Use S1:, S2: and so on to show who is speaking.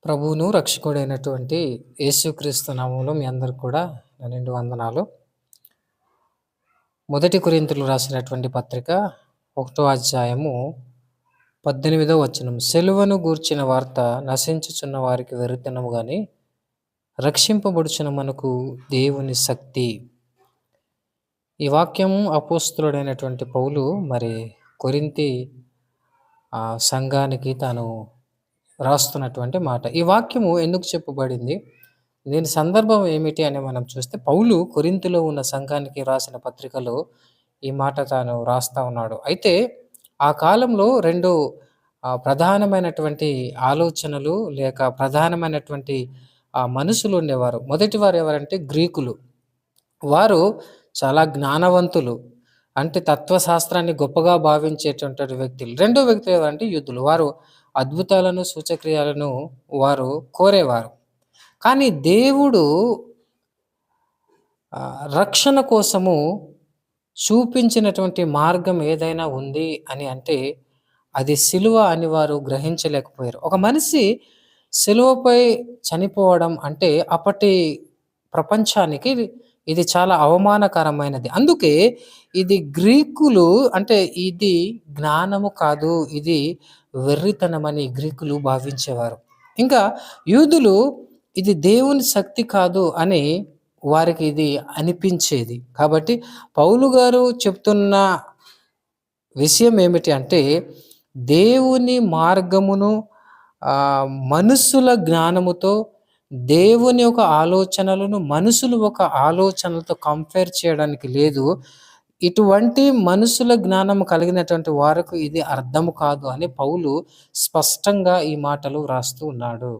S1: ప్రభువును రక్షకుడైనటువంటి యేసుక్రీస్తు నామములో మీ అందరికి కూడా నా నిండు వందనాలు. మొదటి కొరింథీయులకు రాసినటువంటి పత్రిక 1వ అధ్యాయము 18వ వచనం. సిలువను గూర్చిన వార్త నశించుచున్న వారికి వెర్రితనము గాని రక్షింపబడుచున్న మనకు దేవుని శక్తి. ఈ వాక్యము అపోస్తలుడైనటువంటి పౌలు మరి కొరింథీ సంఘానికి తాను రాస్తున్నటువంటి మాట. ఈ వాక్యము ఎందుకు చెప్పబడింది, దీని సందర్భం ఏమిటి అని మనం చూస్తే, పౌలు కొరింథీలో ఉన్న సంఘానికి రాసిన పత్రికలో ఈ మాట తాను రాస్తా ఉన్నాడు. అయితే ఆ కాలంలో రెండు ప్రధానమైనటువంటి ఆలోచనలు లేక ప్రధానమైనటువంటి మనుషులు ఉండేవారు. మొదటి వారు ఎవరంటే గ్రీకులు. వారు చాలా జ్ఞానవంతులు, అంటే తత్వశాస్త్రాన్ని గొప్పగా భావించేటువంటి వ్యక్తులు. రెండో వ్యక్తులు ఎవరంటే యూదులు. వారు అద్భుతాలను సూచక్రియలను వారు కోరేవారు. కానీ దేవుడు రక్షణ కోసము చూపించినటువంటి మార్గం ఏదైనా ఉంది అని అంటే అది సిలువ అని వారు గ్రహించలేకపోయారు. ఒక మనిషి సిలువపై చనిపోవడం అంటే అప్పటి ప్రపంచానికి ఇది చాలా అవమానకరమైనది. అందుకే ఇది గ్రీకులు అంటే ఇది జ్ఞానము కాదు, ఇది వెర్రితనమని గ్రీకులు భావించేవారు. ఇంకా యూదులు ఇది దేవుని శక్తి కాదు అని వారికి ఇది అనిపించేది. కాబట్టి పౌలు గారు చెప్తున్న విషయం ఏమిటి అంటే, దేవుని మార్గమును మనుషుల జ్ఞానముతో, దేవుని యొక్క ఆలోచనలను మనుషులు ఒక ఆలోచనలతో కంపేర్ చేయడానికి లేదు. ఇటువంటి మనుషుల జ్ఞానం కలిగినటువంటి వారికి ఇది అర్థము కాదు అని పౌలు స్పష్టంగా ఈ మాటలు రాస్తూ ఉన్నాడు.